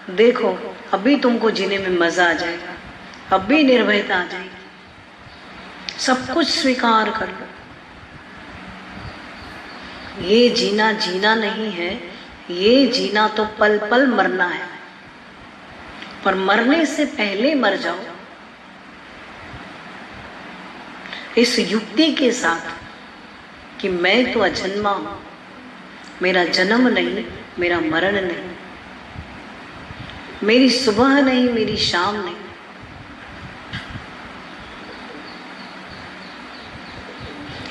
देखो अभी तुमको जीने में मजा आ जाएगा, अभी निर्भयता आ जाएगी, सब कुछ स्वीकार कर लो। ये जीना जीना नहीं है, ये जीना तो पल पल मरना है, पर मरने से पहले मर जाओ इस युक्ति के साथ कि मैं तो अजन्मा हूं, मेरा जन्म नहीं, मेरा मरण नहीं, मेरी सुबह नहीं, मेरी शाम नहीं।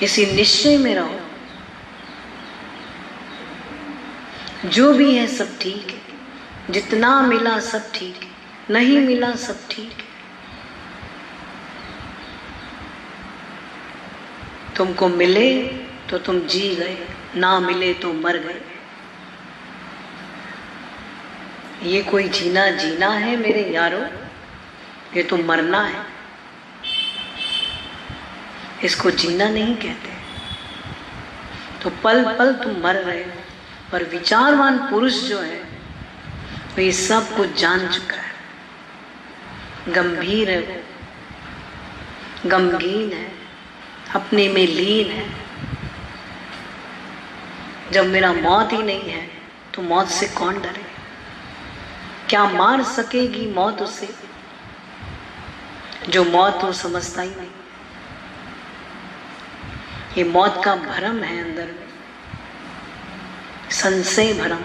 इसी निश्चय में रहो, जो भी है सब ठीक है, जितना मिला सब ठीक है, नहीं मिला सब ठीक है। तुमको मिले तो तुम जी गए, ना मिले तो मर गए। ये कोई जीना जीना है मेरे यारो, ये तो मरना है, इसको जीना नहीं कहते। तो पल पल तुम मर रहे हो, पर विचारवान पुरुष जो है वो ये सब कुछ जान चुका है, गंभीर है, गमगीन है, अपने में लीन है। जब मेरा मौत ही नहीं है तो मौत से कौन डरे? क्या मार सकेगी मौत उसे जो मौत वो समझता ही नहीं। ये मौत का भ्रम है अंदर में, संशय भ्रम।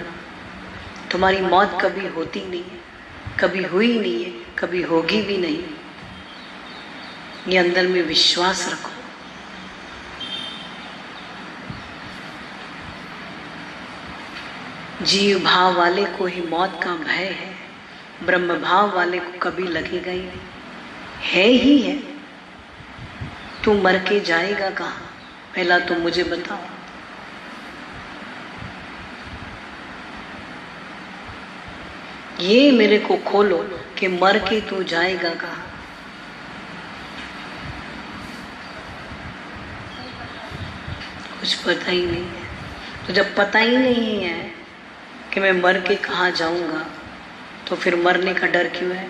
तुम्हारी मौत कभी होती नहीं है, कभी हुई नहीं है, कभी होगी भी नहीं। ये अंदर में विश्वास रखो। जीव भाव वाले को ही मौत का भय है, ब्रह्म भाव वाले को कभी लगेगा ही नहीं, है ही है। तू मर के जाएगा कहाँ, पहला तो मुझे बताओ। ये मेरे को खोलो कि मर के तू जाएगा कहाँ। कुछ पता ही नहीं है। तो जब पता ही नहीं है कि मैं मर के कहाँ जाऊंगा, तो फिर मरने का डर क्यों है?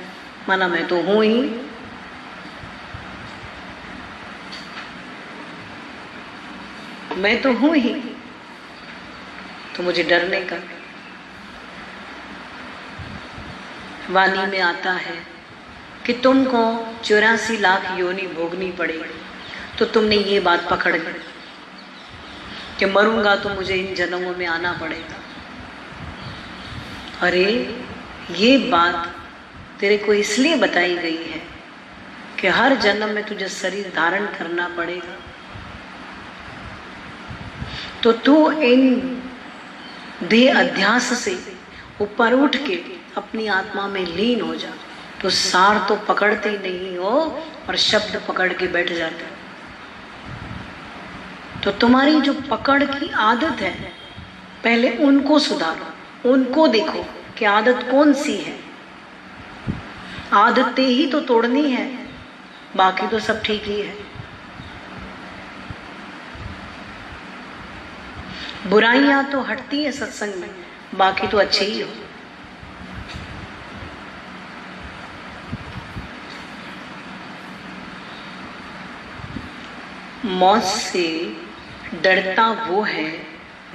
माना मैं तो हूं ही। मैं तो हूं ही, तो मुझे डरने का। वाणी में आता है कि तुमको 84 लाख योनि भोगनी पड़ेगी, तो तुमने ये बात पकड़ ली कि मरूंगा तो मुझे इन जन्मों में आना पड़ेगा। अरे ये बात तेरे को इसलिए बताई गई है कि हर जन्म में तुझे शरीर धारण करना पड़ेगा। तो तू इन देह अध्यास से ऊपर उठ के अपनी आत्मा में लीन हो जा। तो सार तो पकड़ते ही नहीं हो और शब्द पकड़ के बैठ जाते हो। तो तुम्हारी जो पकड़ की आदत है, पहले उनको सुधारो, उनको देखो कि आदत कौन सी है। आदतें ही तो तोड़नी है, बाकी तो सब ठीक ही है। बुराइयां तो हटती है सत्संग में, बाकी तो अच्छे ही हो। मौत से डरता वो है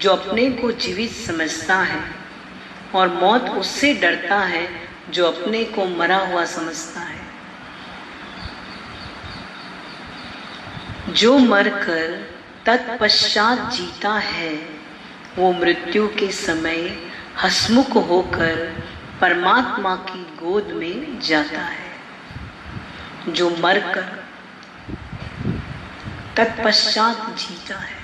जो अपने को जीवित समझता है, और मौत उससे डरता है जो अपने को मरा हुआ समझता है। जो मरकर तत्पश्चात जीता है वो मृत्यु के समय हसमुख होकर परमात्मा की गोद में जाता है। जो मरकर तत्पश्चात जीता है,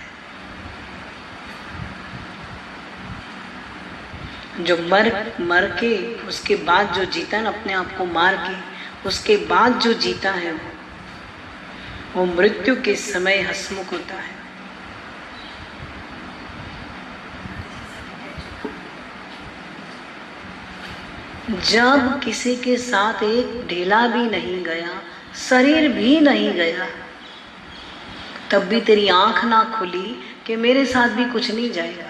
जो मर के उसके बाद जो जीता है ना, अपने आप को मार के उसके बाद जो जीता है वो मृत्यु के समय हसमुख होता है। जब किसी के साथ एक ढेला भी नहीं गया, शरीर भी नहीं गया, तब भी तेरी आंख ना खुली कि मेरे साथ भी कुछ नहीं जाएगा।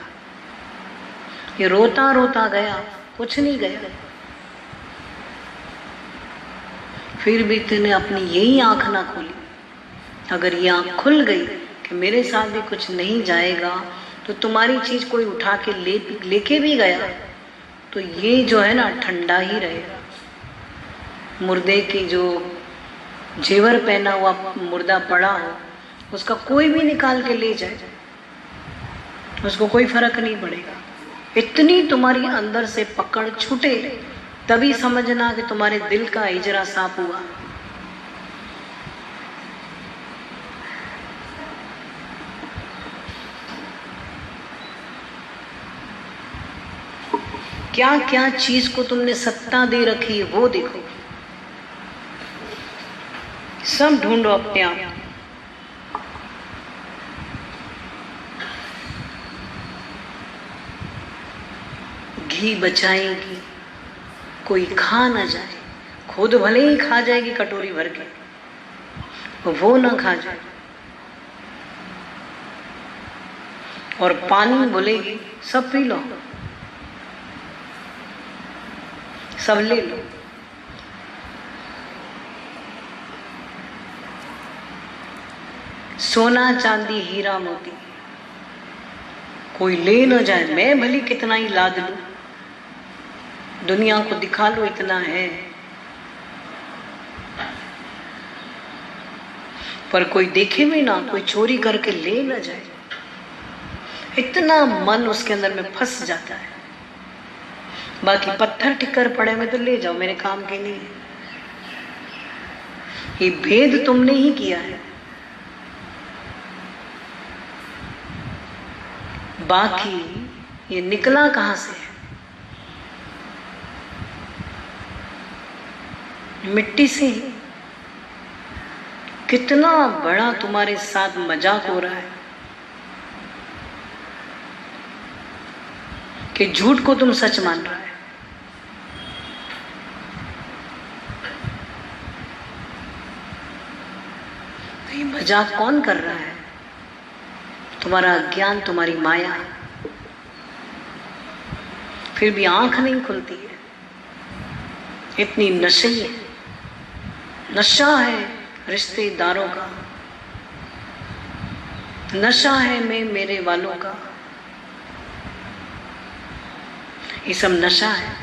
ये रोता रोता गया, कुछ नहीं गया। फिर भी तूने अपनी यही आंख ना खोली। अगर ये आंख खुल गई कि मेरे साथ भी कुछ नहीं जाएगा, तो तुम्हारी चीज कोई उठा के लेके भी गया तो ये जो है ना ठंडा ही रहेगा। मुर्दे की जो जेवर पहना हुआ मुर्दा पड़ा हो, उसका कोई भी निकाल के ले जाए, उसको कोई फर्क नहीं पड़ेगा। इतनी तुम्हारी अंदर से पकड़ छूटे तभी समझना कि तुम्हारे दिल का हिजरा साफ हुआ। क्या क्या चीज को तुमने सत्ता दे रखी है वो देखो, सब ढूंढो अपने आप। घी बचाएगी, कोई खा ना जाए, खुद भले ही खा जाएगी कटोरी भर के, वो ना खा जाए। और पानी बोलेगी सब पी लो, सब ले लो। सोना चांदी हीरा मोती कोई ले न जाए, मैं भली कितना ही लाद लूं, दुनिया को दिखा लो इतना है, पर कोई देखे भी ना, कोई चोरी करके ले न जाए। इतना मन उसके अंदर में फंस जाता है। बाकी पत्थर टिकर पड़े में तो ले जाओ, मेरे काम के नहीं है। ये भेद तुमने ही किया है। बाकी ये निकला कहां से है? मिट्टी से ही। कितना बड़ा तुम्हारे साथ मजाक हो रहा है कि झूठ को तुम सच मान रहा है। ये मजाक कौन कर रहा है? तुम्हारा अज्ञान, तुम्हारी माया। फिर भी आंख नहीं खुलती है, इतनी नशे है, नशा है रिश्तेदारों का, नशा है मैं मेरे वालों का, ये सब नशा है।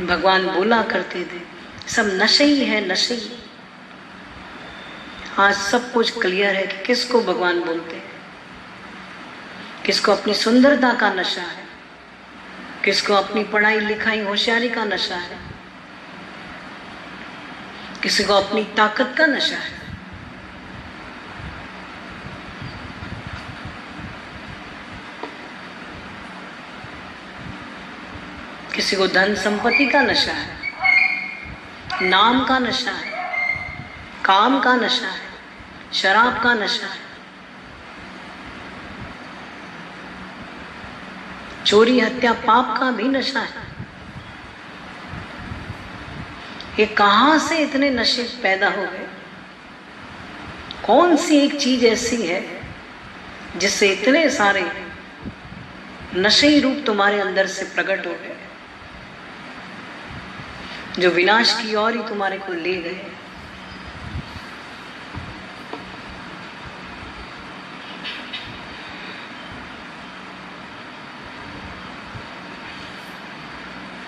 भगवान बोला करते थे सब नशे ही है, नशे ही। आज सब कुछ क्लियर है कि किसको भगवान बोलते हैं। किसको अपनी सुंदरता का नशा है, किसको अपनी पढ़ाई लिखाई होशियारी का नशा है, किसी को अपनी ताकत का नशा है। किसी को धन संपत्ति का नशा है, नाम का नशा है, काम का नशा है, शराब का नशा है, चोरी हत्या पाप का भी नशा है। ये कहां से इतने नशे पैदा हो गए? कौन सी एक चीज ऐसी है जिससे इतने सारे नशे रूप तुम्हारे अंदर से प्रकट हो गए, जो विनाश की ओर ही तुम्हारे को ले गए?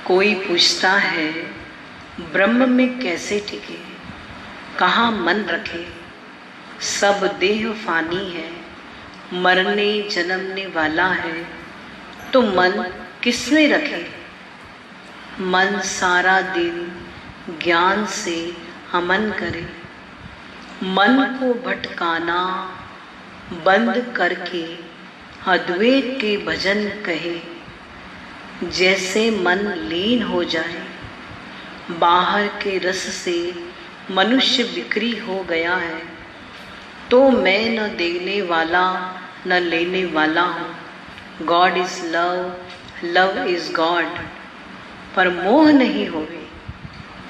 कोई पूछता है ब्रह्म में कैसे टिके, कहाँ मन रखे, सब देह फानी है, मरने जन्मने वाला है, तो मन किसमें रखे? मन सारा दिन ज्ञान से हमन करे, मन को भटकाना बंद करके अद्वैत के भजन कहे। जैसे मन लीन हो जाए, बाहर के रस से मनुष्य बिक्री हो गया है, तो मैं न देने वाला न लेने वाला हूँ। God is love, love is God. पर मोह नहीं होवे।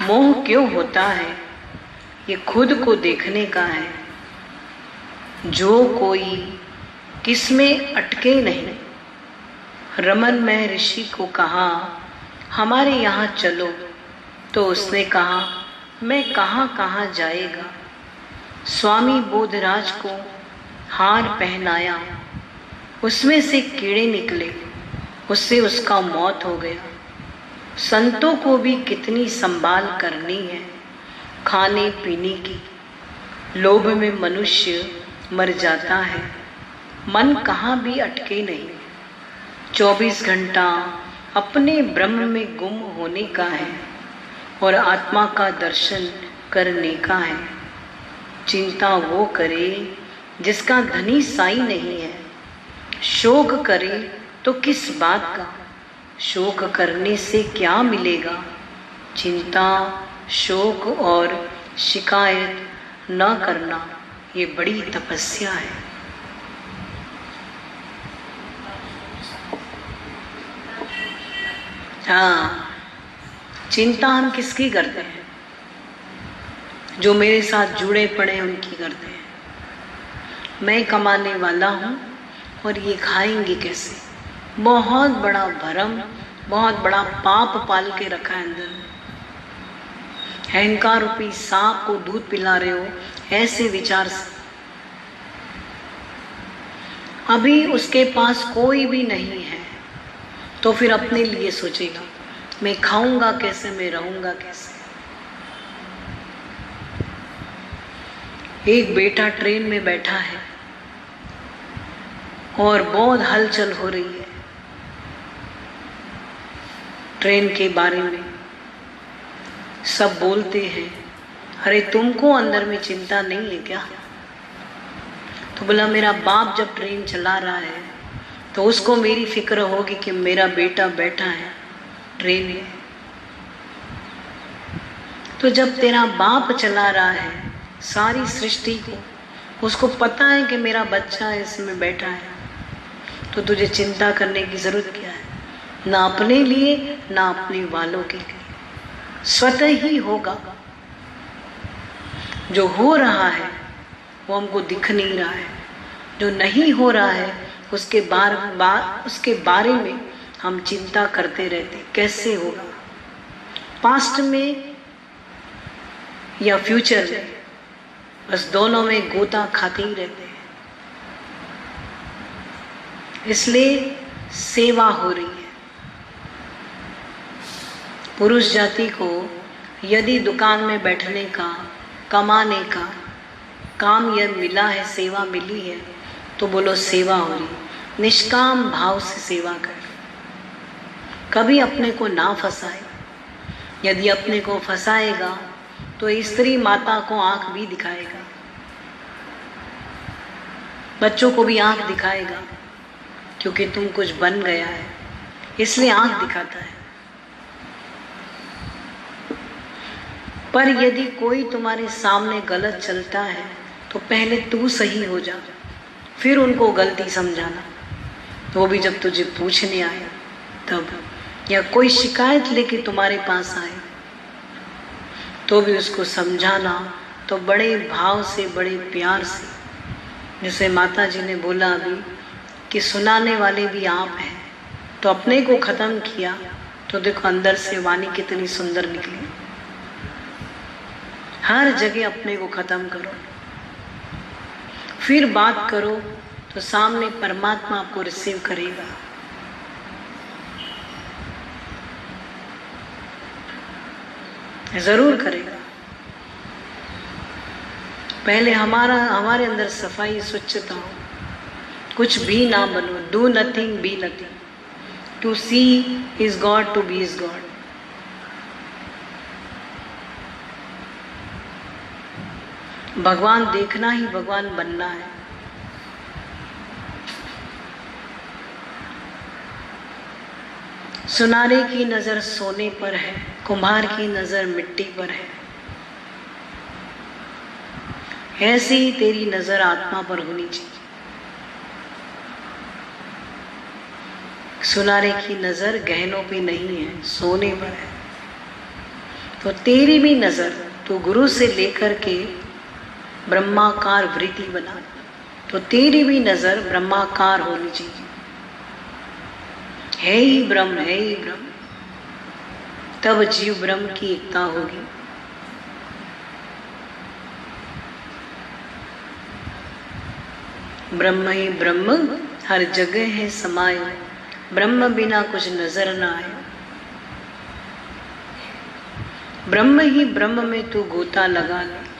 मोह क्यों होता है? ये खुद को देखने का है। जो कोई किसमें अटके नहीं। रमन में ऋषि को कहा हमारे यहाँ चलो, तो उसने कहा, मैं कहाँ कहाँ जाएगा। स्वामी बोधराज को हार पहनाया, उसमें से कीड़े निकले, उससे उसका मौत हो गया। संतों को भी कितनी संभाल करनी है खाने पीने की। लोभ में मनुष्य मर जाता है, मन कहाँ भी अटके नहीं। 24 घंटा अपने ब्रह्म में गुम होने का है और आत्मा का दर्शन करने का है। चिंता वो करे जिसका धनी साई नहीं है। शोक करे तो किस बात का, शोक करने से क्या मिलेगा। चिंता, शोक और शिकायत न करना ये बड़ी तपस्या है। हाँ, चिंता हम किसकी करते हैं? जो मेरे साथ जुड़े पड़े उनकी करते हैं। मैं कमाने वाला हूँ और ये खाएंगे कैसे? बहुत बड़ा भरम, बहुत बड़ा पाप पाल के रखा है अंदर। अहंकार रूपी सांप को दूध पिला रहे हो ऐसे विचार से। अभी उसके पास कोई भी नहीं है तो फिर अपने लिए सोचेगा, मैं खाऊंगा कैसे, मैं रहूंगा कैसे। एक बेटा ट्रेन में बैठा है और बहुत हलचल हो रही है ट्रेन के बारे में। सब बोलते हैं, अरे तुमको अंदर में चिंता नहीं है क्या? तो बोला, मेरा बाप जब ट्रेन चला रहा है तो उसको मेरी फिक्र होगी कि मेरा बेटा बैठा है ट्रेन में। तो जब तेरा बाप चला रहा है सारी सृष्टि को, उसको पता है कि मेरा बच्चा इसमें बैठा है, तो तुझे चिंता करने की जरूरत क्या है? ना अपने लिए ना अपने वालों के लिए, स्वतः ही होगा। जो हो रहा है वो हमको दिख नहीं रहा है, जो नहीं हो रहा है उसके बारे में हम चिंता करते रहते, कैसे होगा, पास्ट में या फ्यूचर में, बस दोनों में गोता खाते ही रहते हैं। इसलिए सेवा हो रही है। पुरुष जाति को यदि दुकान में बैठने का, कमाने का काम यह मिला है, सेवा मिली है, तो बोलो सेवा हो रही है। निष्काम भाव से सेवा कर, कभी अपने को ना फंसाए। यदि अपने को फंसाएगा तो स्त्री माता को आंख भी दिखाएगा, बच्चों को भी आंख दिखाएगा, क्योंकि तुम कुछ बन गया है इसलिए आंख दिखाता है। पर यदि कोई तुम्हारे सामने गलत चलता है तो पहले तू सही हो जा, फिर उनको गलती समझाना। वो भी जब तुझे पूछने आए तब, या कोई शिकायत लेके तुम्हारे पास आए तो भी उसको समझाना, तो बड़े भाव से, बड़े प्यार से। जैसे माता जी ने बोला अभी कि सुनाने वाले भी आप हैं, तो अपने को ख़त्म किया तो देखो अंदर से वाणी कितनी सुंदर निकली। हर जगह अपने को ख़त्म करो, फिर बात करो तो सामने परमात्मा आपको रिसीव करेगा। जरूर करेगा। पहले हमारे अंदर सफाई, स्वच्छता हो, कुछ भी ना बनो। Do nothing, be nothing. To see is God, to be is God. भगवान देखना ही भगवान बनना है। सुनारे की नजर सोने पर है, कुम्हार की नजर मिट्टी पर है। ऐसी ही तेरी नजर आत्मा पर होनी चाहिए। सुनारे की नजर गहनों पे नहीं है, सोने पर है। तो तेरी भी नजर, तो गुरु से लेकर के ब्रह्माकार वृत्ति बना, तो तेरी भी नजर ब्रह्माकार होनी चाहिए। है ही ब्रह्म, है ही ब्रह्म। तब जीव ब्रह्म की एकता होगी। ब्रह्म ही ब्रह्म हर जगह है समाये, ब्रह्म बिना कुछ नजर न आए। ब्रह्म ही ब्रह्म में तू गोता लगा ले,